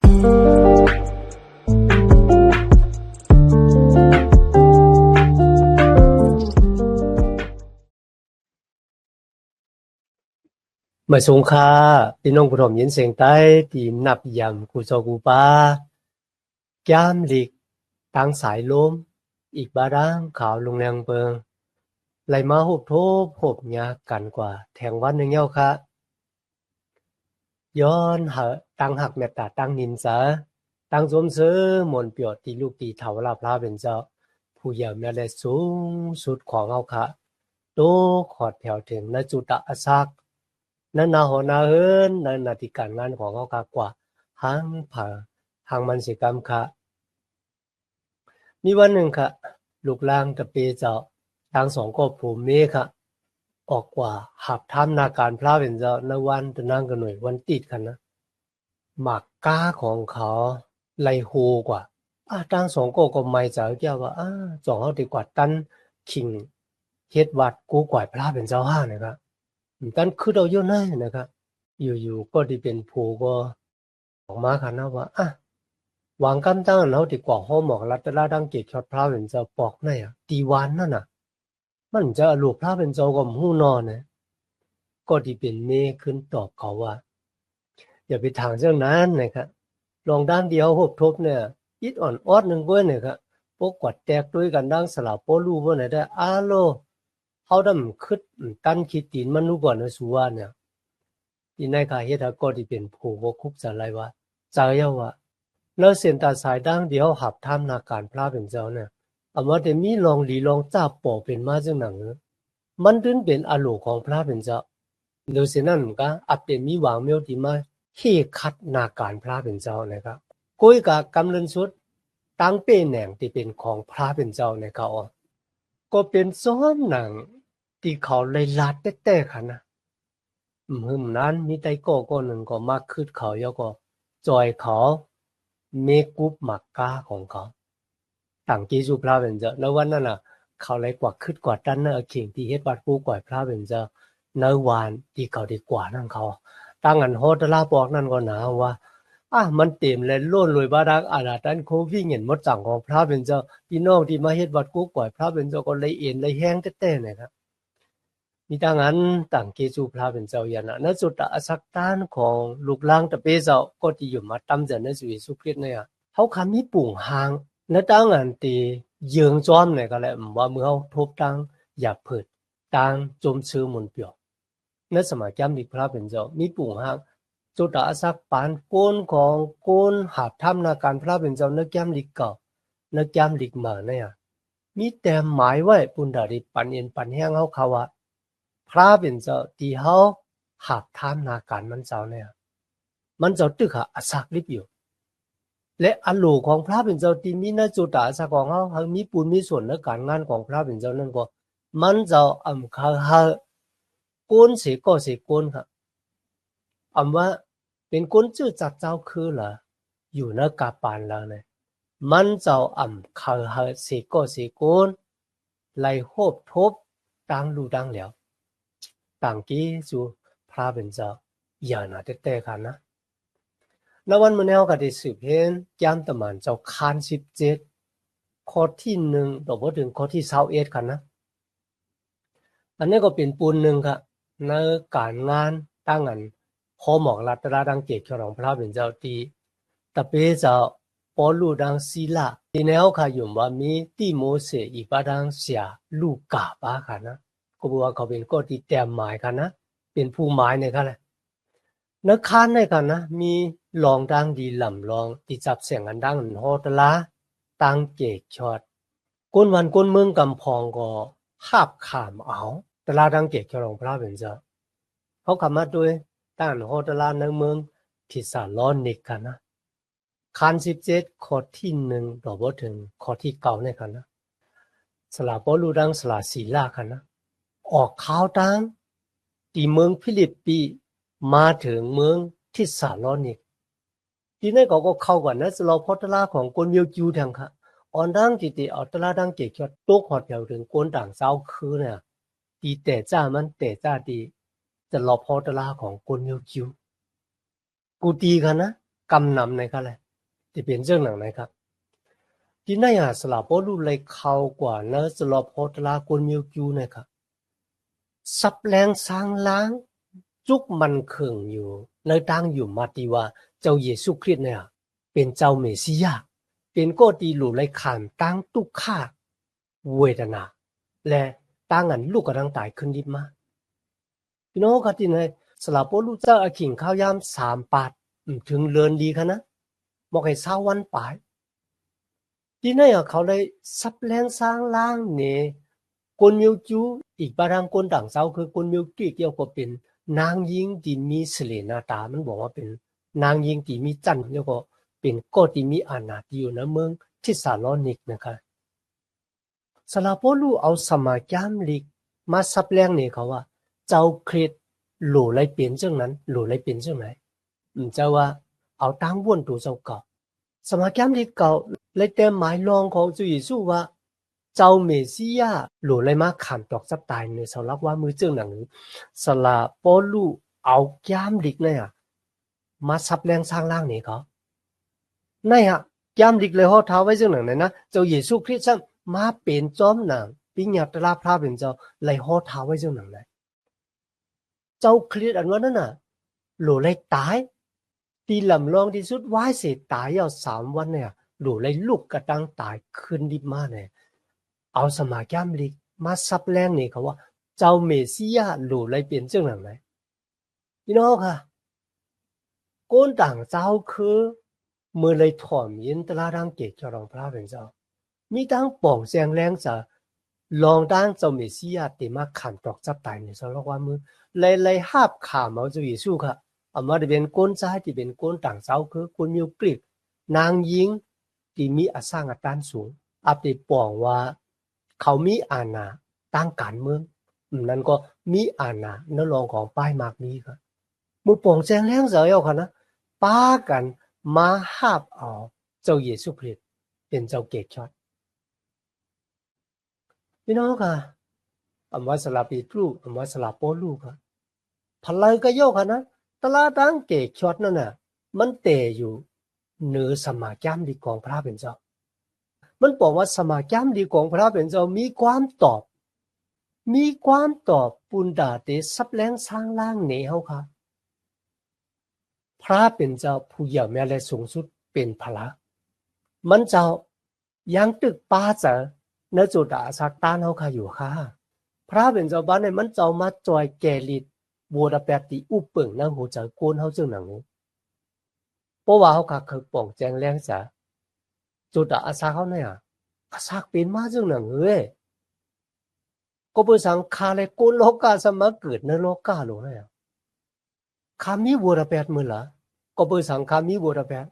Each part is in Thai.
มาสงค่าพี่น้องผู้ชมยินเสียงใต้ที่นับยำกูโจกูปาแก้มหลีกตั้งสายลมอีกบาดังขาวลงแรงเปิงไหลมาหบโทบหบยากันกว่าแทงวันหนึ่งเย้าค่ะย้อนหาตั้งหักเมตตาตั้งนินสาตั้งสมเสอมนเปียดที่ลูกตีเถาลาพระเป็นเจ้าผู้เยี่ยมแม่ได้สูงสุดของเฮาค่ะโตขอดแถวถึงณจุตะอสักนั่นนาหอนาเฮินนั่นนาที่การงานของเขาค่ะกว่าหังผ่าหังมันสิกรรมค่ะมีวันหนึ่งค่ะลูกล่างตะเปเจ้าทั้งสองก็ผูเมค่ะออกกว่าหับทํนาการพระเป็นเจ้าในวันตะนั่งกันหน่วยวันติดกันนะหมากก้าของเขาไลโฮกว่าทั้งสองก็ไม่เจ้าเกี่ยวว่าสองเขาดีกว่าตันคิงเฮ็ดวัดกูกว่าพระเป็นเจ้าห้านะครับตันคือเราอยู่ไหนนะครับอยู่ๆก็ที่เป็นผู้ก็ออกมาค่ะนะว่าวางกันตั้งเนาดีกว่าห้อหมอกรัตระดังเกตชอดพระเป็นเจ้าปอกในตีวานนั่นน่ะมันจะลูกพระเป็นเจ้าก็หู้นอนนะก็ที่เป็นเมขึ้นตอบเขาว่าอย่าไปทางเรื่องนั้นนะครับลองด้านเดียวหบทบเนี่ยอิดอ่อนออดหนึ่งเว้ยเนี่ยครับพวกกวัดแตกด้วยกันดังสลับโปลูว่าไหนได้โลเขาดำคึดตั้นคิดตีนมันรู้ก่อนนะสุวรรณเนี่ยที่ในขาเฮ็ดก็ที่เป็นผู้บ่คุกจะไรว่าใจเยาว่าแล้วเส้นตาสายดังเดียวหับทำนาการพระเป็นเจ้าเนี่ยเอามาแต่มีลองหลีลองจับปอเป็นมาจังหนังมันถึงเป็นอโลของพระเป็นเจ้าโดยเส้นนั้นก็อับเป็นมีหวังเมียวที่มาเฮคัดนาการพระเป็นเจ้านะครับกุ้ยกับกำลังสุดตั้งเป็นแหน่งที่เป็นของพระเป็นเจ้าในเขาก็เป็นซ้อนหนังที่เขาเลยลาดแต้ๆค่ะนะนั้นมีไตก็หนึ่งก็มากขึ้นเขาแล้วก็จอยเขาเมกุบมักกาของเขาต่างกีจุพระเป็นเจ้าในวันนั้นน่ะเขาเลยกว่าขึ้นกว่าด้านเนอเข่งที่เฮ็ดวัดกูกว่าพระเป็นเจ้าในวันที่เขาดีกว่านั่นเขาตั้งอันโฮตลาบอกนั่นก็หนาว่ามันเต็มเลยล้นเลยบารักอาราตันโควิเห็นหมดจังของพระเป็นเจ้าพี่น้องที่มาเฮ็ดวัดกูกว่าพระเป็นเจ้าก็เลยเอ็นเลยแห้งแต้ๆนะครับมีดังนั้นต่างเกจูพระเป็นเจ้าอย่างนั้นจุดอสักตานของลูกล่างตะเปเจ้าก็ที่อยู่มาตั้มเจนในสุวิสุคริตเนี่ยเขาคำมีปุ่งหางและตั้งอันตีเยืองจอมเนี่ยก็แหละว่าเมื่อเขาทบตั้งอย่าเผิดตั้งจมชื่อมุนเปียวในสมัยแก้มดิพระเป็นเจ้ามีปุ่งหางจุดอสักปานโกนของโกนหาบทำนาการพระเป็นเจ้าในแก้มดิเก่าในแก้มดิมาเนี่ยมีแต่หมายไว้ปุ่นดาริปันเอ็นปันแห้งเขาว่าพระเป็นเจ้าที่เขาหักทำนาการมันเจ้าเนี่ยมันเจ้าตึกอสักริบอยู่และอโลของพระเป็นเจ้าที่มีในจุดอาสักของเขามีปุญมีส่วนในการงานของพระเป็นเจ้านั่นก็มันเจ้าเขาก้นเสียก็เสียก้นครับว่าเป็นก้นชื่อจัดเจ้าคือเหรออยู่ในกาปานแล้วเนี่ยมันเจ้าเขาเสียก็เสียก้นไล่โหบทบดังรูดังแล้วต่างกี้จูพระเป็นเจ้าอย่านะแต่กันนะในวันมื้อนี้เราก็ได้สืบเห็นยามตะมันเจ้าคาน17ข้อที่1ต่อบ่ถึงข้อที่21ค่ะนะอันนี้ก็เป็นปูนหนึ่งค่ะในการงานตั้งอันพอหมอกรัตระดังเกตของพระเป็นเจ้าตีตะเปเจ้าปอลูดังศีลาที่แนวค่ะอยู่ว่ามีติโมเสอีปาดังเสียลูกกาบาค่ะนะก็บอกว่าเขาเป็นก็ที่แต้มหมายค่ะนะเป็นผู้หมายเนี่ยค่ะแหละนักค้านในกันนะมีลองดังดีลำลองที่จับเสียงอันดังโฮตลาตังเกกชอดก้นวันก้นเมืองกำพองก็หาบขามเอาตลาดังเกกของพระเป็นเจ้าเขาขับมาด้วยตั้งโฮตลาในเมืองทิสาลอนิกกันนะคัน17ข้อที่1ต่อบ่ถึงข้อที่9ในกันนะสลาปอลูดังสลาศีลากันนะออกข่าวดังที่เมืองฟิลิปปีมาถึงเมืองทิสาลอนิกทีนี้ก็เข้ากันนะสลาพอตลาของคนเมียวจิวทางค่ะอ่อนดังที่เอาตลาดังเกกตกหอดแถวถึงคนต่างเจ้าคือเนี่ยที่แต่จ้ามันแต่จ้าดีจะรอพอตลาของคนเมียวจิวกูตีกันนะ กำนำในค่ะเลยที่เป็นเรื่องหนังนะครับที่นั่นสลับพอลูเลยเข้ากว่าเนื้อสลับพอตลาคนมิวจูนะครับซับแรงสร้างล้างจุกมันเข่งอยู่ในตั้งอยู่มาตีว่าเจ้าเยซูคริสต์เนี่ยเป็นเจ้าเมสสิยาเป็นก็ตีหลุเลยขานตั้งตุกข่าเวทนาและตั้งอันลูกกระดังตายขึ้นดิบมาพี่น้องครับที่ไหนสลับพอลูเจ้าอาขิงข้าวยาม3 ปาดถึงเลือนดีคะนะบอกให้20 วันปายที่นั่นเขาเลยซับแรงสร้างล้างเนี่ยคนมิวจูอีกบางคนต่างเจ้าคือคนมิวจูเกี่ยวกับเป็นนางยิงที่มีเสลนาตามันบอกว่าเป็นนางยิงที่มีจันทร์แล้วก็เป็นก็ที่มีอาณาที่อยู่ในเมืองทิสาโลนิกนะคะสลาโปลูเอาสมาจามลิกมาซับแรงเนี่ยเขาว่าเจ้าคริสหลู่เลยเปลี่ยนเรื่องนั้นหลู่เลยเปลี่ยนเรื่องไหนเจ้าว่าเอาตั้งวนตัวเจ้าเก่าสมาจามลิกเก่าเลยเต็มหมายลองของจุยสู้ว่าเจ้าเมสสิยาหลู่เลยมาขามตอกซับตายในสลักว่ามือเจ้าหนังสลาโปลูเอาจามลิกเนี่ยมาซับแรงสร้างล่างเนี่ยเขาในจามลิกเลยห่อเท้าไว้เจ้าหนังไหนนะเจ้าเยซูคริสต์มาเป็นจอมหนังปิญญาตราพระเป็นเจ้าเลยห่อเท้าไว้เจ้าหนังไหนเจ้าคริสต์อันว่านั่นหลู่เลยตายตีลำลองที่สุดว้ายเสร็จตายเอา3 วันเนี่ยหลู่เลยลุกกระตังตายขึ้นดิบมาเนี่ยเอาสมาจามลิกมาซับแรงนี่เขาว่าเจ้าเมสสิยาหลู่เลยเปลี่ยนเจ้าหนังไหนพี่น้องค่ะก้นต่างเจ้าคือเมื่อเลยถ่อมยินตลาดังเกตจรองพระเป็นเจ้ามีตั้งป่องแสงแรงจะลองด้านเจ้าเมสสิยาติมาขันตอกจับตายในสารว่ามือเลยหาบขามาเจ้าเยซูค่ะอามาได้เป็นก้นใจที่เป็นก้นต่างเจ้าคือคนมิวกริกนางยิงที่มีอสร้างอัตราสูงอัปเดตป่องว่าเขามีอาณาตั้งการเมืองนั่นก็มีอาณาเนื้อรองของป้ายมากนี้ครับมือป่องแสงแรงเสียเอาค่ะนะป้ากันมาหาบเอาเจ้าเยซูคริสต์เป็นเจ้าเกศชอดพี่น้องค่ะอำว่าสลาปีตรูอำว่าสลาโปลูค่ะพลายก็โยกค่ะนะตลาดังเกศชอดนั่นน่ะมันเตอยู่เหนือสมาจามดีของพระเป็นเจ้ามันบอกว่าสมาจามดีของพระเป็นเจ้ามีความตอบปุณดาเตซับแรงสร้างล่างเหนียวค่ะพระเป็นเจ้าผู้ใหญ่แม่และสูงสุดเป็นพระมันเจ้ายังตึกป้าเจอเนื้อจุดอาสักตานเขาค่ะอยู่ค่ะพระเป็นเจ้าบ้านในมันเจ้ามาจอยแกลิดบัวดาแปติอุปเปิงนั่งหัวใจโกนเขาจึงหนังนี้เพราะว่าเขาค่ะคือป่องแจงแรงจ้ะจุดอาสักเขาเนี่ยอาสักเป็นมาจึงหนังเอ้ยก็เป็นสังคาเลยโกนโลกาสมาเกิดในโลกาหลงเนี่ยคามีบัวดาแปดมือละก็เป็นสังคามีบัวดาแปด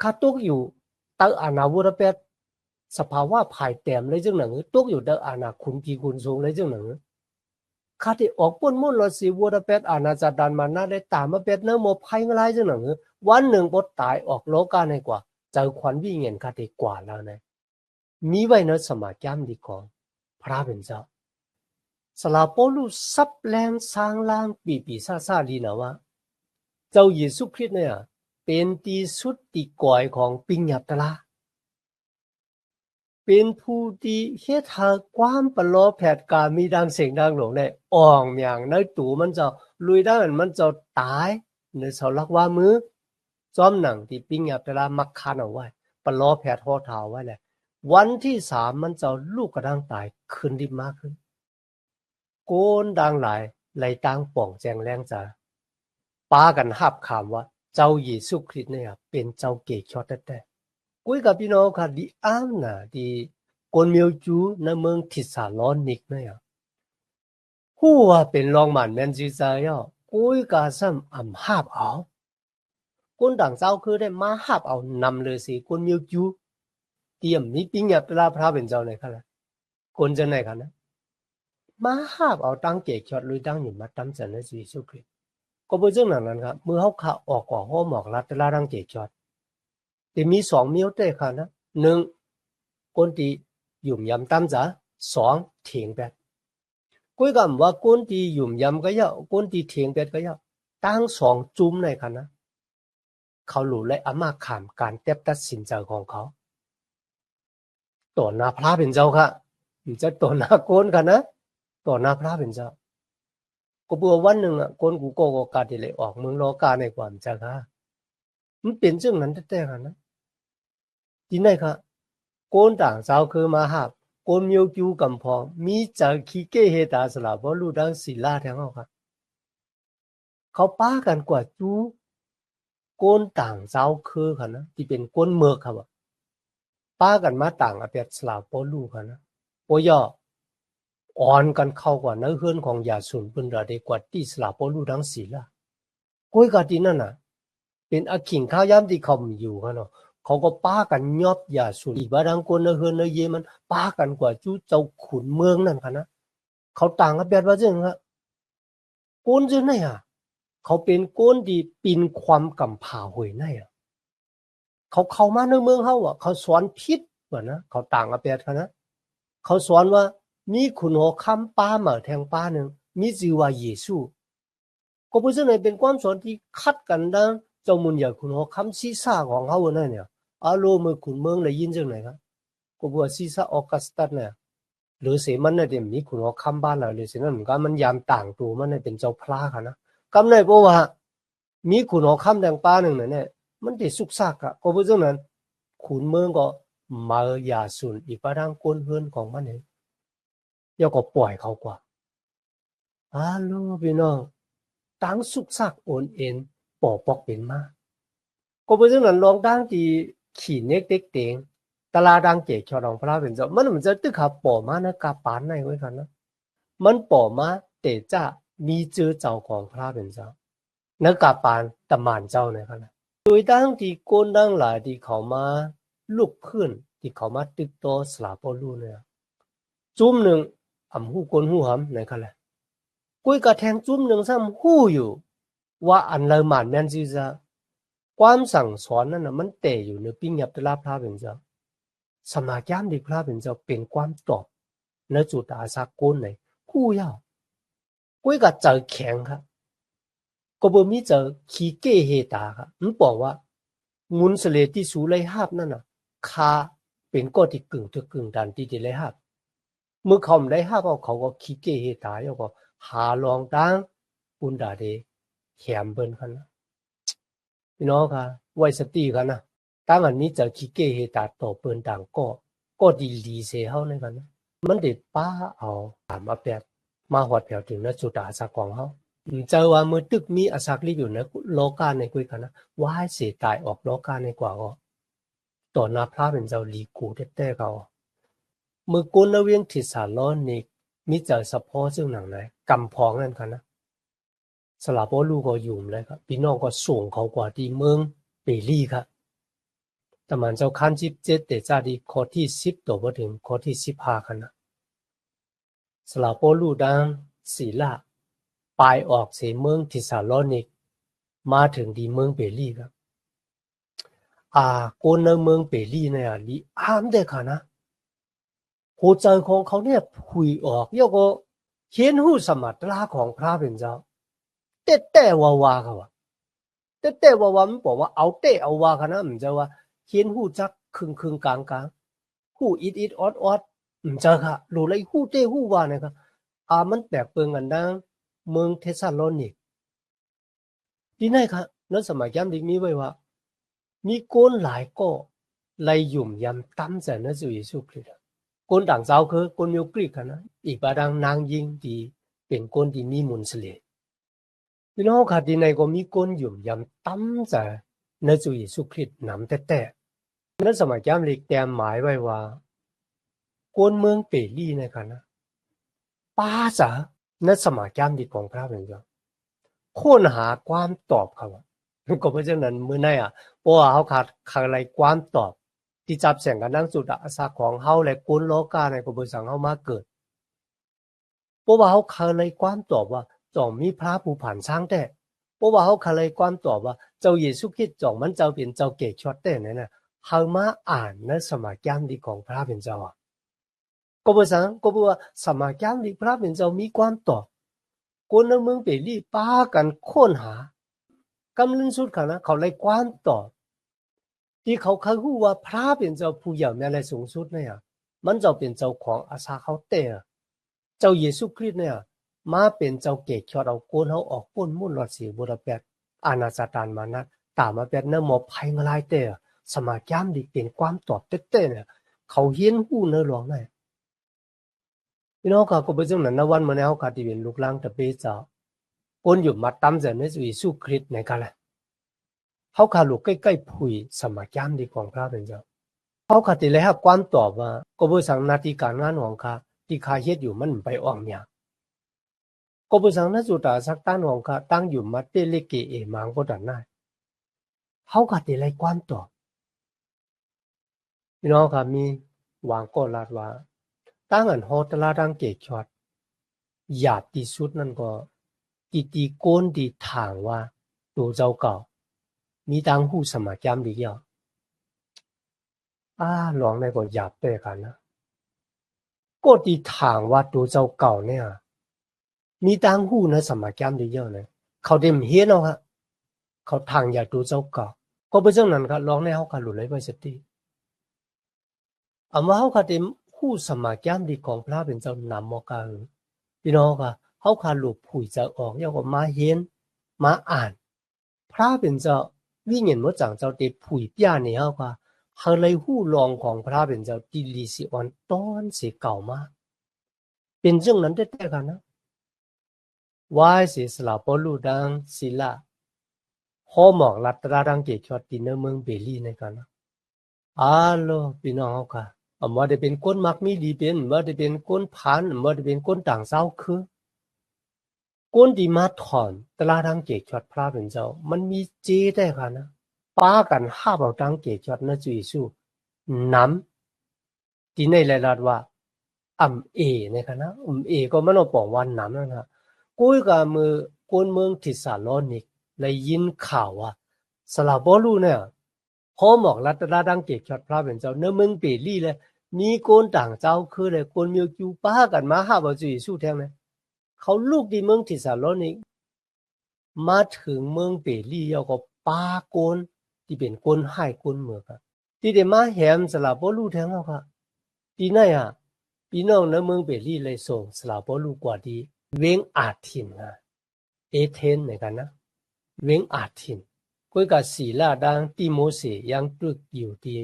ข้าตกอยู่ตั้งอาณาบัวดาแปดสภาวะภายแต้มเลยจังหนังตกอยู่ตั้งอาณาคุณพีคุณสูงเลยจังหนังข้าที่ออกป้นมุ่นรสีบัวดาแปดอาณาจัดดันมาหน้าได้ตามมาเป็ดเนื้อโมภัยงไรจังหนังวันหนึ่งปดตายออกโลกาในกว่าเจอควันวิ่งเงินข้าที่กว่าแล้วนะมีไว้เนื้อสมาจามดีของพระเป็นเจ้าสลาโปลูซับแรงสร้างล่างปีซาลีนะว่าเจ้าเยซูคริสต์เนี่ยเป็นที่สุดที่ก่อยของปิญญาตราเป็นผู้ที่เฮ็ดให้ความประโลภแผดการมีดังเสียงดังหลงได้อ่องอย่างในตู่มันจะลุยได้มันจะตายในเสาลักว่ามือจอมหนังที่ปิญญาตรามักคันเอาไว้ประโลภแผดห่อเท้าไว้แหละวันที่3มันจะลูกกระดังตายขึ้นดิมากขึ้นโกนดังหลายไหลตังป่องแจงแรงจ้าป้ากันหับขามว่าเจ้าเยซูคริสต์เนี่ยเป็นเจ้าเกศชอดแต่กุยกับพี่น้องค่ะดีอ้ามน่ะดีคนเมียวจูในเมืองทิสาลอนิกเนี่ยฮู้ว่าเป็นรองหมันแมนจีใจอ่ะกุยกาซัมอำหับเอาคนต่างเจ้าคือได้มาหับเอานำเลยสิคนเมียวจูเตรียมมีปิญญาตราพระเป็นเจ้าไหนคะล่ะคนจะไหนคะนะมาหับเอาตั้งเกศชอดลุยตั้งอยู่มาตั้งจันในเยซูคริสต์ก็เป็นเรื่องนั้นครับเมื่อเขาขาออกก่อห้อหมอกรัดตลาดังเกศชอดแต่มี2เมียวเต้ค่ะนะ1คนที่ยุ่มยำตามจ๋า2เถียงแปดกุยกำว่าคนที่ยุ่มยำก็เยอะคนที่เถียงแปดก็เยอะตั้ง2จุ่มในค่ะนะ เขารู้และอามาขามการเต็บตัดสินใจของเขาต่อหน้าพระเป็นเจ้าค่ะมันจะต่อหน้าโกนกันนะต่อหน้าพระเป็นเจ้าก็บัววันหนึ่งโกนกูก็กาดิเลยออกเมืองโลกาในความจ้าค่ะมันเป็นจึงนั้นแต่กันนะที่ไหนค่ะโกนต่างเจ้าคือมาหาโกนมีคิวกำพองมีจักขี้เกเหตาสลาบรู้ดังศิลาแทงเขาค่ะเขาป้ากันกว่าจูโกนต่างเจ้าคือค่ะนะที่เป็นโกนเมือกค่ะป้ากันมาต่างอเปียสลาปอลูค่ะนะปอย่ออ่อนกันเข้ากว่าเนื้อเฮือนของยาสุนปุ่นระเดกว่าที่สลาปอลูดังศิลาก้อยกาดินั่นน่ะเป็นอขิงข้าวยามที่เขามีอยู่ค่ะเนาะเขาก็ป้ากันยอบยาสุนอีบาดังคนเนื้อเฮือนเนื้อเยมันป้ากันกว่าจู้เจ้าขุนเมืองนั่นค่ะนะเขาต่างอเปียว่าจังค่ะโกนจังไหนอ่ะเขาเป็นโกนที่ปีนความกำผาหวยไหนอ่ะเขาเข้ามาในเมืองเขาอ่ะเขาสอนพิษว่านะเขาต่างอเปียค่ะนะเขาสอนว่ามีคุณหัวคำป้ามาแทงป้าหนึ่งมีชื่อว่าเยซูก็เพราะฉะนั้นเป็นความสอนที่คัดกันดังเจ้ามุนอยากคุณหัวคำศีรษะของเขาเนี่ยเนี่ยอารมณ์มือขุนเมืองเลยยินจังไหนครับก็บอกศีรษะออกัสตัสเนี่ยหรือเสมันเนี่ยมีคุณหัวคำบ้านเราหรือเสนั้นเหมือนกันมันยามต่างตัวมันเนี่ยเป็นเจ้าพระค่ะนะกำเลยเพราะว่ามีคุณหัวคำแดงป้าหนึ่งเนี่ยมันได้สุกซักอะก็เพราะฉะนั้นขุนเมืองก็มายาสุนอีกประดังก้นเฮือนของมันเองแล้วก็ปล่อยเขากว่าฮัลโหลพี่น้องตั้งสุกซักโอนเอ็นปอปอกเป็นมาก็เพราะฉะนั้นลองตั้งที่ขี่เน็กเต็กเต็งตลาดังเจชอดองพระเป็นเจ้ามันจะตึกขับปอมานะกาปานในไว้กันนะมันปอมาแต่จะมีเจอเจ้าของพระเป็นเจ้านักกาปานตะมานเจ้าเนี่ยครับโดยตั้งที่โกนดังหลายที่เขามาลุกขึ้นที่เขามาตึกโตสลาปอลูเนี่ยจุ่มหนึ่งอำหูกนหูหำไหนกันแหละกุ้ยกระแทงจุ่มหนึ่งซ้ำหูอยู่ว่าอันเลยหมันแม่นจีจะความสั่งสอนนั่นนะมันเตะอยู่ในปิ้งยับตลาพระเป็นเจ้าสมาแก้มดีพระเป็นเจ้าเป็นความตอบในจุดอาสาโกนไหนหูยาวกุ้ยกระเจอแข็งครับก็บ่มีเจอขี้เก้เฮตาครับมันบอกว่างุนสเลที่สูเลยหาบนั่นน่ะคาเป็นก้อที่กึ่งถึกกึ่งดันที่ได้เลยหาบเมื่อเขาไม่ได้ห้าเขาก็ขี้เกียจตายแล้วก็หาลองตั้งปุ่นดาเดแขมเบิ้นกันนะพี่น้องค่ะไว้สติกันนะตั้งอันนี้จะขี้เกียจตาต่อเปิ้นต่างก็ดีดีเสียเฮาเลยกันนะมันเด็ดป้าเอาตามมาแปดมาหอดแถวถึงนะจุดอาศักของเฮาเจอว่ามือตึกมีอาศักรีอยู่นะโลกาในคุยกันนะว่าให้เสียตายออกโลกาในกว่าก็ต่อหน้าพระเป็นเจ้าลีกูเต้เขาเมื่อกุนเวียงทิศาล้อนนี่มีเจอสะโพกซึ่งหนังไหนกำพองนั่นกันนะสลับว่าลูกก็ยุ่มเลยครับพี่น้องก็ส่งเขากว่าที่เมืองเปรี่ครับแต่มันเจ้าขั้น17แต่จ้าดีข้อที่10ตัวมาถึงข้อที่15กันนะสลับว่าลูกดังศีลาปลายออกเสียเมืองทิศาล้อนนี่มาถึงดีเมืองเปรี่ครับคนในเมืองเปรี่เนี่ยลีอ้ามเด็กค่ะนะหัวใจของเขาเนี่ยผุยออกแล้วก็เห็นหูสมัตราของพระเป็นเจ้าแต่วาเขาว่าแต่วามันบอกว่าเอาเอาวากันนะมันจะว่าเห็นหูจักครึ่งกลางหูอิดออดมันจะค่ะรู้เลยหูหูวาเนี่ยครับมันแตกเปิงกันดังเมืองเทสซาโลนิกที่ไหนครับนั้นสมัยย้ำดีมีไว้ว่ามีคนหลายก็ไล่ยุ่มยำตั้มใจนะจุเยซูคริสต์คนต่างเจ้าคือคนมิวกรีกันนะอีกบาดังนางยิงดีเป็นคนที่มีมุนสเลพี่น้องค่ะที่ไหนก็มีคนยุ่มยำตั้มใจนะจุเยซูคริสต์นำแต่นั้นสมัยย้ำเล็กแต่หมายไว้ว่าคนเมืองเปรี่นะครับนะป้าจ๋านั้นสมัยย้ำดีของพระเป็นเจ้าค้นหาความตอบเขาก็เพราะฉะนั้นมื้อนี้เพราะว่าเขาขาดอะไรความตอบที่จับแสงกันนั่งสุดอาสาของเฮาและกุลโลกาในกบฏสังเฮามาเกิดเพราะว่าเขาขาดอะไรความตอบว่าจอมมีพระผู้ผ่านช้างแต่เพราะว่าเขาขาดอะไรความตอบว่าเจ้าเยซูคริสต์จอมมันเจ้าเป็นเจ้าเกศชอดแต่นั่นน่ะเฮามาอ่านในสมาคมดีของพระเป็นเจ้ากบฏสังก็บอกว่าสมาคมดีพระเป็นเจ้ามีความตอบคนในเมืองเปรี่ป้ากันค้นหา กำลังสุดค่ะนะเขาเลยกว้านตอบที่เขาเคยรู้ว่าพระเป็นเจ้าผู้ใหญ่ในสูงสุดเนี่ยมันจะเป็นเจ้าของอาสาเขาเตะเจ้าเยซูคริสต์เนี่ยมาเป็นเจ้าเกศชอดเอาโกนเขาออกป้นมุ่นหลอดสีบุรแปดอาณาจารย์มานะตามมาเป็นเนื้อหมอภัยมาลายเตะสมาจามดีเป็นความตอบเต้ๆเนี่ยเขาเห็นหูเนื้อหลวงเนี่ยพี่น้องก็เป็นจังนั้นนะวันเมื่อเขาขาดที่เป็นลูกหลานตะเปเจ้าคนอยู่มาตามใจในเยซูคริสต์ในกันแหละเขาขาลูกใกล้ๆผุยสมาจามดีของพระเป็นเจ้าเขาขาดที่เลยครับความตอบว่าก็เป็นสังนาทีการงานของข้าที่ข้าเฮ็ดอยู่มันไปออกเนี่ยก็เป็นสังนาจุดาสักตั้งของข้าตั้งอยู่มาเตเลเกเอมังก็ดันได้เขาขาดที่เลยความตอบพี่น้องครับมีวางก็ลาดว่าตั้งอันโฮตลาดังเกจชอดหยาบที่สุดนั่นก็ตีโกนที่ถางว่าตัวเจ้าเก่ามีตังหูสมาจำดีเยอะหลวงในก็หยาบเตะกันนะก็ที่ถางว่าตัวเจ้าเก่าเนี่ยมีตังหูนะสมาจำดีเยอะเลยเขาเต็มเฮียนเอาฮะเขาทางอยากตัวเจ้าเก่าก็เป็นเรื่องนั้นครับร้องในเขาขาหลุดเลยไปสติว่าเขาขาเต็มหูสมาจำดีของพระเป็นเจ้านำมอกาพี่น้องค่ะเขาขาหลุดผุยจะออกเยาก็มาเห็นมาอ่านพระเป็นเจ้าวิญญาณว่าจังเจ้าเตผุยเปียเนี่ยเขาค่ะเขาเลยหูลองของพระเป็นเจ้าดีลีสิออนต้อนเสียเก่ามาเป็นเรื่องนั้นได้แต่กันนะว่าเสียสละปอลูดังศิลาหอหมอกลัตราดังเกจชอดตินเมืองเบลีในกันนะโลพี่น้องเขาค่ะว่าได้เป็นคนมักมีดีเป็นว่าได้เป็นคนผ่านว่าได้เป็นคนต่างเศร้าคือคนที่มาถอนตลาดังเกจชอดพระเป็นเจ้ามันมีเจได้ค่ะนะป้ากันห้าเอาดังเกจชอดนะจุยสู้น้ำที่ในรายละว่าเอในค่ะนะเอก็มันเอาบอกวันน้ำนั่นนะกุ้ยกับมือคนเมืองทิสาโลนิกเลยยินข่าวว่าสลาบอลูเนี่ยพอหมอกรัตราดังเกจชอดพระเป็นเจ้าเนื้อเมืองเปรีเลยมีคนต่างเจ้าคือเลยคนมีอยู่ป้ากันมาห้าเอาจุยสู้แท้ไหมเขาลูกที่เมืองทิสาโลนิกมาถึงเมืองเปรียก็ป้าโกนที่เป็นคนให้คนเมืองครับที่เดมาแหมสลาบอลูแท้แล้วค่ะที่ไหนพี่น้องในเมืองเปรีเลยส่งสลาบอลูกว่าดีเวงอาทินเอเธนในกันนะเวงอาทินก็กับศิลาดังติโมเสยังตรึกอยู่ที่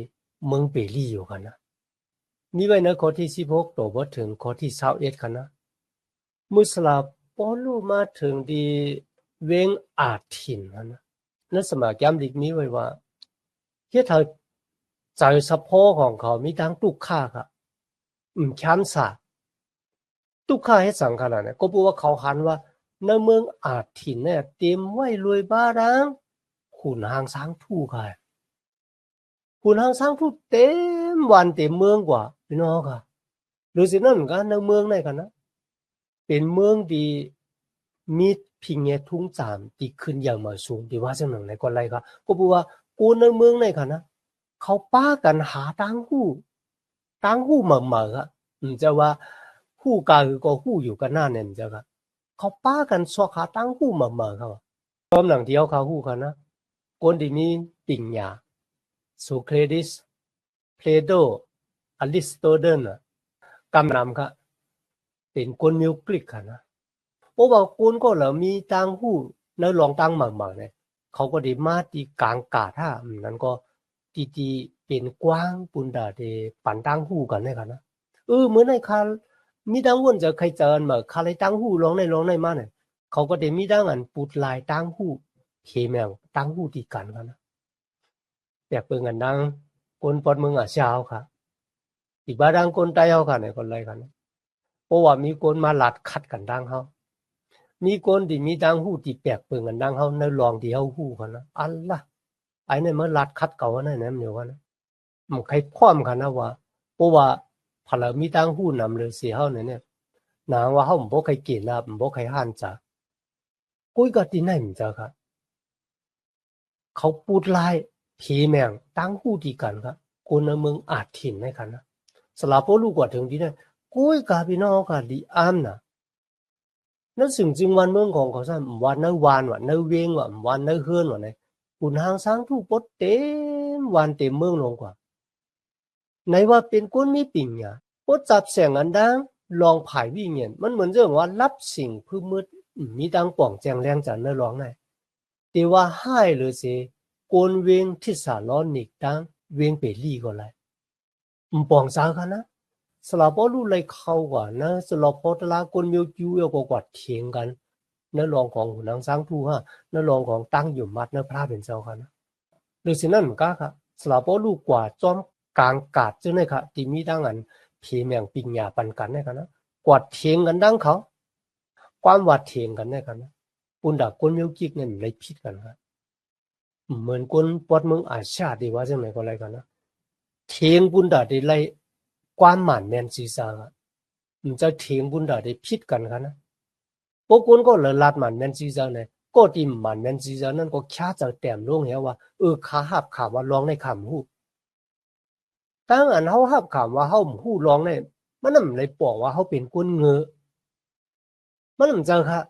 เมืองเปรีอยู่กันนะมีไว้ในข้อที่16ต่อถึงข้อที่21กันนะมุสลาปอลูมาถึงที่เวงอาทินนะนั่นสมัยแกมดิกมีไว้ว่าเฮ็ดให้ใจสะโพกของเขามีทั้งทุกข์ค่ะช้ำสาทุกข์ให้สังขารเนี่ยก็บอกว่าเขาหันว่าในเมืองอาทินเนี่ยเต็มไว้รวยบ้ารังขุนหางช้างทู่ค่ะขุนหางช้างทู่เต็มวันเต็มเมืองกว่าพี่น้องค่ะหรือสินั่นกันในเมืองไหนกันนะเป็นเมืองที่มีพิงเงทุ่งจามที่ขึ้นอย่างมาสูงที่ว่าจังหนึ่งในก่อนไรครับก็บอกว่ากูในเมืองไหนกันนะเขาป้ากันหาตั้งหูเหม่อๆครับจะว่าหูกาคือก็หูอยู่กันหน้าเนี่ยจะครับเขาป้ากันสวขาตั้งหูเหม่อๆครับพร้อมหลังเดียวเขาหูกันนะคนที่มีปิญญาโซเครติสเพลโตอริสโตเติลกำนำครับเป็นคนมิวกริกค่ะนะเพราะว่าคนก็เหล่ามีตั้งหูแล้วลองตั้งเหม่อๆเนี่ยเขาก็ได้มาที่กลางกาท่านั้นก็ตีเป็นกว้างปุนดาเดปันตั้งหูกันเนี่ยค่ะนะเหมือนในคามีตั้งวนจะใครเจอมาคาเลยตั้งหูร้องในมาเนี่ยเขาก็ได้มีตั้งอันปุดลายตั้งหูเคแมวตั้งหูตีกันกันนะแต่เปิงกันดังคนปอดเมืองเช้าค่ะอีกบ้าดังคนใต้เขาค่ะเนี่ยคนไรกันเพราะว่ามีคนมาหลัดคัดกันดังเขามีคนที่มีดังหูที่แปลกเปิงกันดังเขาในลองที่เขาหูกันนะอัลละไอ้เนี่ยมันหลัดคัดเก่านั่นนะเดี๋ยวกันนะมันใครพร้อมกันนะว่าเพราะว่าพอเรามีดังหูนำเลยเสียเขาเนี่ยนางว่าเขาไม่เคยกินนะไม่เคยหันจ้ะกุ้ยก็ที่ไหนมั้งจ้ะครับเขาพูดไล่ผีแมงตั้งหูที่กันครับคนในเมืองอาจถิ่นในกันนะสลับพวกลูกกว่าถึงที่นั่นกุ้ยกับพี่น้องกับดีอ้ามนะ นั่นสิ่งจริงวันเมืองของเขาสั่นวันนั้นวันว่านั้นเวงว่าวันนั้นเฮือนว่าไหนคุณหางสังทุปดเต็มวันเต็มเมืองลงกว่าไหนว่าเป็นคนมีปิ่งเนี่ยปดจับแสงอันดังลองผายวิ่งเงียนมันเหมือนเรื่องว่ารับสิ่งพื้มืดมีดังป่องแจงแรงจันเนื้อร้องไหนแต่ว่าให้หรือเสกวนเวงที่สาล้อนิกดังเวงเปรี่ก็ไรป่องสาค่ะนะสลับว่ารู้เลยเข้ากว่านะสลับพอตลาคนมีคิวเอากว่าเถียงกันเนื้อรองของหุ่นนางสังทูฮะเนื้อรองของตั้งอยู่มัดเนื้อพระเป็นเจ้าค่ะนะหรือสินั่นก็ค่ะสลับว่ารู้กว่าจอมกลางกาดจึงได้ค่ะที่มีดังอันผีแมงปิงหยาปันกันได้ค่ะนะกว่าเถียงกันดังเขาความว่าเถียงกันได้ค่ะนะคุณดักคนมีกิ๊กเนี่ยเลยผิดกันค่ะเหมือนคนปอดเมืองอาชาดีว่าจังไหนก็ไรกันนะเถียงบุญดาได้ไล่ความหมันแมนซีซามันจะเถียงบุญดาได้ผิดกันค่ะนะพวกคนก็เลยลาดหมันแมนซีซาเนี่ยก็ที่หมันแมนซีซานั่นก็แค่จะแต้มลงเหรอว่าขาหับขาว่าลองในคำหูตั้งอันเขาหับขำว่าเขาหูร้องเนี่ยมันนั่นเลยบอกว่าเขาเป็นคนเงอมันนั่นจังค่ะ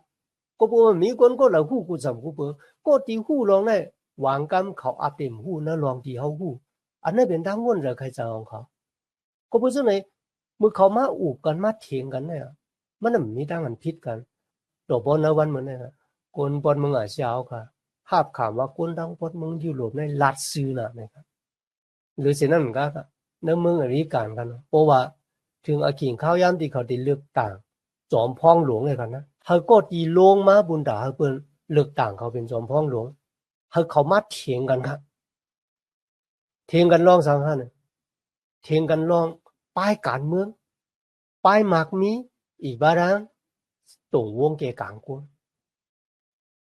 ก็บอกว่ามีคนก็เลยหูกูจำกูเปอก็ตีหูร้องเนี่ยหวังกำเขาอาเต็มหูนะลองตีเขาหูอันนั้นเป็นทั้งวนเลยใครจะของเขาก็เพราะฉะนั้นเมื่อเขามาอู่กันมาเถียงกันเนี่ยมันนั่นมีทั้งอันพิษกันตัวบนในวันเหมือนเนี่ยคนบนเมืองอาเซียนค่ะหับขำว่าคนทั้งบนเมืองยุโรปในลัดซื้อน่ะนะครับหรือเช่นนั้นก็ในเมืองอเมริกันกันเพราะว่าถึงอากินข้าวยามที่เขาได้เลือกต่างจอมพ้องหลวงเลยกันนะเขาก็ตีลงมาบุญดาเขาเป็นเลือกต่างเขาเป็นจอมพ้องหลวงเขามาเถียงกันครับเถียงกันร้องสังหารเถียงกันร้องป้ายการเมืองป้ายหมากมีอีกบารังตรงวงเกกางกวน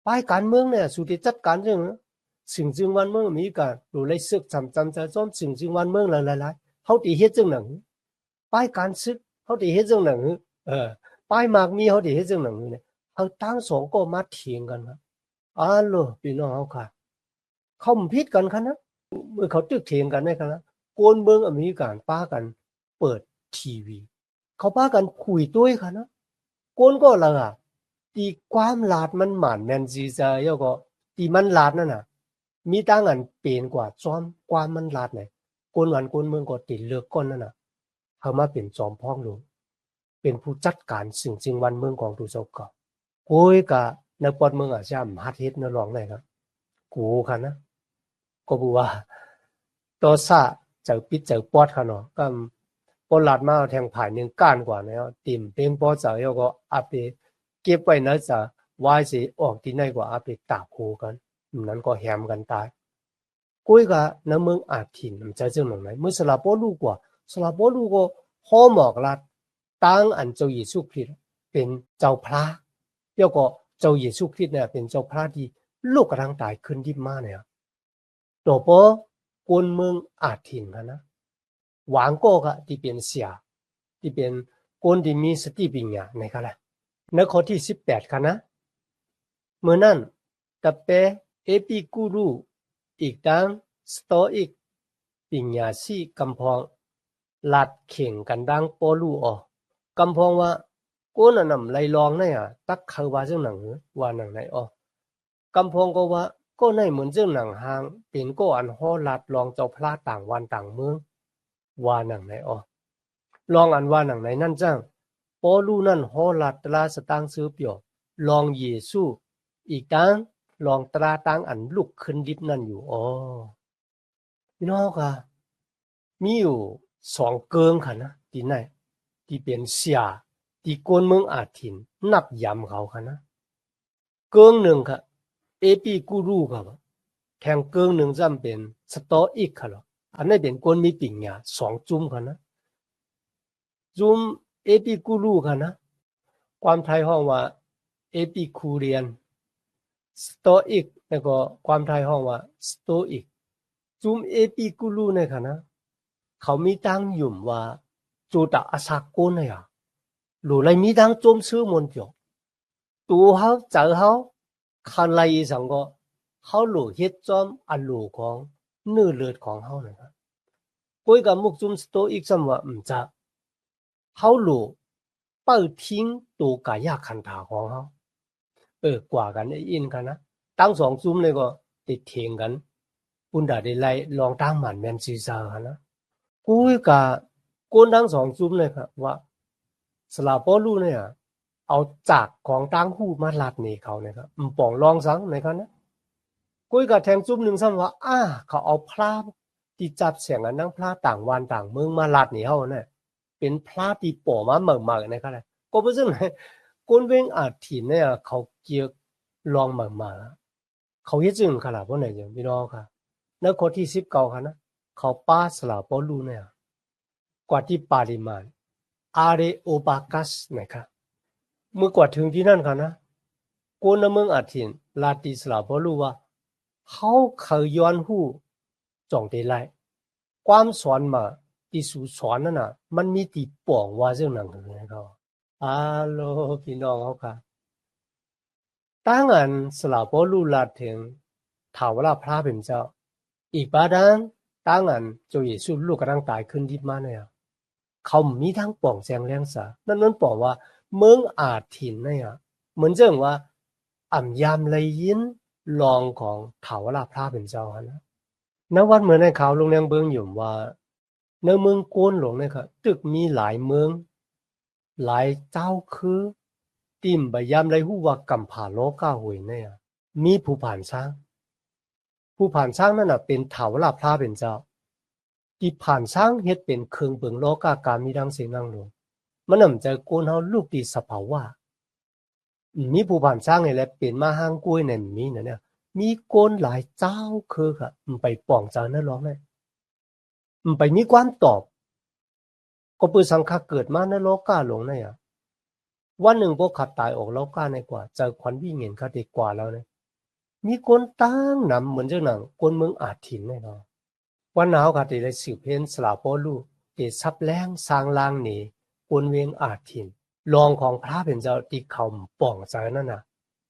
ป้ายการเมืองเนี่ยสุดที่จัดการเรื่องสิ่งจึงวันเมืองมีการดูเลยซึกจำใจซ้อมสิ่งจึงวันเมืองหลายๆเขาตีเฮ็ดจังหนังป้ายการซึกเขาตีเฮ็ดจังหนังป้ายหมากมีเขาตีเฮ็ดจังหนังเนี่ยเขาตั้งสองก็มาเถียงกันครับโลพี่น้องเขาค่ะเขาผิดกันค่ะนะเมื่อเขาตึกเถียงกันได้ครับนะโกนเมืองอเมริกันป้ากันเปิดทีวีเขาป้ากันคุยด้วยค่ะนะโกนก็ละอ่ะตีความลาดมันหมานแมนซีซายก็ตีมันลาดนั่นน่ะมีตั้งอันเปลี่ยนกว่าจอมความมันลาดไหนโกนวันโกนเมืองก็ติดเลือกก้อนนั่นน่ะเขามาเป็นจอมพ้องหลวงเป็นผู้จัดการสิ่งจริงวันเมืองของตุเจ้าก็โอ้ยกะในปอดเมืองอาชามาเฮ็ดในรองไหนครับกูค่ะนะก็บอกว่าตัวซาเจ้าปิดเจ้าปอดค่ะเนาะก็ปอลาดมาแทงผ่านยังก้านกว่าเนี่ยติ่มเป็นปอเจ้าก็อาไปเก็บไว้นะจะวายสิออกที่ไหนกว่าอาไปตากโคกันนั้นก็แหมกันตายกุ้ยก็ในเมืองอาถิ่นมันจะจึงหนังไหนเมื่อสลับปอลูกกว่าสลับปอลูกก็พ่อหมอกลัดตั้งอันเจ้าเยซูคริสต์เป็นเจ้าพระแล้วก็เจ้าเยซูคริสต์เนี่ยเป็นเจ้าพระที่ลูกกระทั่งตายขึ้นที่มาเนี่ยตัวปอกวนเมืองอาถิ่นกันนะหวังก็ค่ะที่เป็นเสียที่เป็นคนที่มีสติปัญญาในกันแหละในข้อที่18ค่ะนะเมื่อนั้นตะเปเอปิกูรูอีกทั้งสโตอิกปัญญาสีกำพองลัดเข่งกันดังปอลูกำพองว่ากูน่ะนำไล่ลองเนี่ยตักเขาว่าจังหนังว่าหนังไหนกำพองก็ว่าก็ในเหมือนเจ้าหนังหางเป็นก็อันห่อลัดลองเจ้าพระต่างวันต่างเมืองว่าหนังไหนลองอันว่าหนังไหนนั่นจังปอลูนั่นห่อลัดตราสตางซื้อเปียวลองเยซูอีกตั้งลองตราตั้งอันลุกขึ้นดิบนั่นอยู่พี่น้องค่ะมีอยู่2เกิงค่ะนะที่ไหนที่เป็นเสียที่โกนเมืองอาถิ่นนับยำเขาค่ะนะเกิงหนึ่งค่ะเอปีกูรูค่ะแข่งเกิงหนึ่งจำเป็นสตออีกค่ะหรออันนี้เป็นคนมีปิ่งยา2จุ่มค่ะนะจุ่มเอปีกูรูค่ะนะความไทยห้องว่าเอปีคูเรียนสโตอิกแล้วก็ความไทยห้องว่าสโตอิกจุ่มเอปีกูรูเนี่ยค่ะนะเขามีตั้งยุ่มว่าจูตาอาศักโกนเนี่ยหรือไรมีตั้งจมซื้อมนเดียวตัวเขาเจอเขาคันไรสังก็เขาหลุดเฮ็ดจอมอันหลุของเนื้อเลือดของเขานะครับกุยกับมุกจุ่มสโตอิกสมว่าจะเขาหลุด เปิดทิ้งตัวกายขันธาของเขากว่ากันไอ้อินกันนะตั้งสองซุ้มเลยก็ติดเถียงกันปุ่นดาได้ไล่ลองตั้งหมันแมนซีซากันนะกูกะกูทั้งสองซุ้มเลยครับว่าสลาปอลูเนี่ยเอาจากของตั้งหู้มาลัดนี่เขาเนี่ยครับป่องลองสังในกันนะกูกะแทงซุ้มหนึ่งซ้ำว่าเขาเอาพระที่จับเสียงกันนั่งพระต่างวันต่างเมืองมาลัดนี่เขาเนี่ยเป็นพระที่ป่อมาเหมือนๆนะครับก็เพราะฉะนั้นคนเวงอาทินเนี่ยเขาเกี่ยวลองมาเขาเฮ็ดจึงขนาดพวกไหนอย่างพี่น้องค่ะในข้อที่19ค่ะนะเขาป้าสลาปอลูเนี่ยกว่าที่ปาริมานอาเรโอบากัสนะครับเมื่อกว่าถึงที่นั่นค่ะนะคนในเมืองอาทินลาติสลาปอลูว่าเขาเคยย้อนหู้จ่องได้ไล่ความสอนมาที่สู่สอนนั่นน่ะมันมีที่ป่องว่าซึ่งนั่นคือเขาโลพี่น้องเขาค่ะ当然สลาปอลูลาถึงถาวรพระเป็นเจ้าอีกประเด็น当然就耶稣ลูกกำลังตายขึ้นที่มาเนี่ยเขามีทั้งป่องแสงแรงสานั่นบอกว่าเมืองอาทินเนี่ยเหมือนเรื่องว่ายามเลยยินลองของถาวรพระเป็นเจ้านะณวัดเหมือนในข่าวลงแรงเบิ้งอยู่ว่าในเมืองโกนหลวงเนี่ยครับตึกมีหลายเมืองหลายเจ้าคือติ่มใบยามเลยหูว่ากำผาโลกาหวยเนี่ยมีผู้ผ่านช้างนั่นน่ะเป็นถาวรพระเป็นเจ้าที่ผ่านช้างเฮ็ดเป็นเครื่องเบิ่งโลกาการมีดังเสียงนั่งลงมันนำใจโกนเฮาลูกที่สภาวะมีผู้ผ่านช้างนี่แหละเป็นมาหางกล้วยในมีเนี่ยมีโกนหลายเจ้าคือค่ะไปป้องจานั่นร้องได้ไปมีความตอบก็ปือสังฆาเกิดมาในโลกาหลงเนี่ยวันหนึ่งพวกขัดตายออกโลกาในกว่าเจอควันวิ่งเห็นเขาดีกว่าแล้วเนี่ยมีคนตั้งนำเหมือนเจ้าหนังคนเมืองอาทินแน่นอนวันหนาวขัดได้สืบเห็นสลาปอลูเดซับแรงสร้างลางหนีคนเวียงอาทินรองของพระเป็นเจ้าที่เขาป่องใจนั่นน่ะ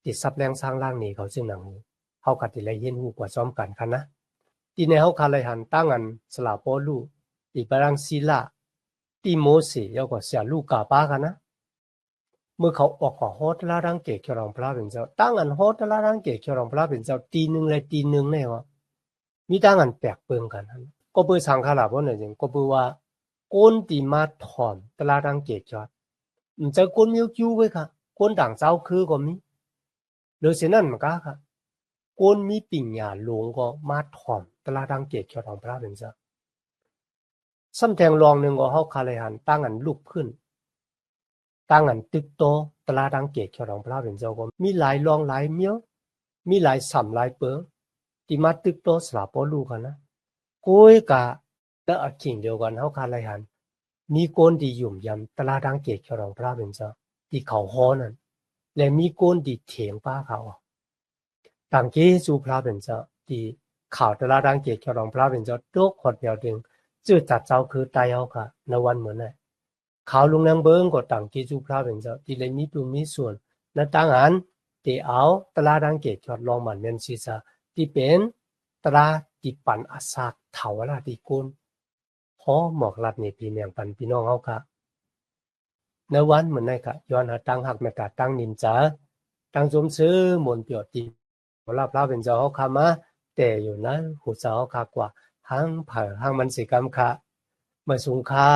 ติดซับแรงสร้างล่างหนีเขาซึ่งหนังเขาขัดได้เห็นหูกว่าซ้อมกันคันนะที่ในเขาคาเลยหันตั้งอันสลาปอลูที่ปรังศิลาที่โมเสสแล้วก็เสียลูกกาป้ากันนะเมื่อเขาออกของโฮตลาดังเกศเกี่ยวกับพระเป็นเจ้าตั้งอันโฮตลาดังเกศเกี่ยวกับพระเป็นเจ้าตีหนึ่งเลยตีหนึ่งแน่วะมีตั้งอันแปลกเปิงกันก็เปิดสังขารพวกนั้นอย่างก็เปิดว่าคนที่มาถอนตลาดังเกศจอดมันจะคนมีคิวไว้ค่ะคนต่างเจ้าคือก็มีหรือเช่นนั้นมันก็ค่ะคนมีปิ่งยาหลวงก็มาถอนตลาดังเกศเกี่ยวกับพระเป็นเจ้าซ้ำแทงรองหนึ่งก็เขาคาเลยหันตั้งอันลุกขึ้นตั้งอันตึกโตตลาดังเกศเกี่ยวกับพระเป็นเจ้าก็มีหลายรองหลายเมียวมีหลายสัมหลายเปิงที่มาตึกโตสลาปอลูกันนะกุยกะแต่อกิ่งเดียวกันเขาคาเลยหันมีคนที่ยุ่มยำตลาดังเกศเกี่ยวกับพระเป็นเจ้าที่เขาฮ้อนั่นและมีคนที่เถียงป้าเขาต่างเกสู่พระเป็นเจ้าที่ข่าวตลาดังเกศเกี่ยวกับพระเป็นเจ้าโตขอดเดียวดึงจื้อจัดเจ้าคือตายเอาค่ะในวันเหมือนนั้นข่าวลุงนางเบิ้งก็ต่างเกสู่พระเป็นเจ้าที่เลยมีตัวมีส่วนและต่างอันที่เอาตลาดังเกศเกี่ยวกับลองมันเมนซีซาที่เป็นตราที่ปันอาสาเถาวราที่กุนพอหมอกลัดนี่พี่เมียงปันพี่น้องเขาค่ะในวันเหมือนนั้นค่ะย้อนหาตั้งหักเมตตาตั้งนินจาตั้งสมซื้อมนเปียวตีเวลาพระเป็นเจ้าเขาค่ะมาแต่อยู่นั้นหูเจ้าค่ะกว่าหังเผอหังมันสิกรรมค่ะมาสูงค่า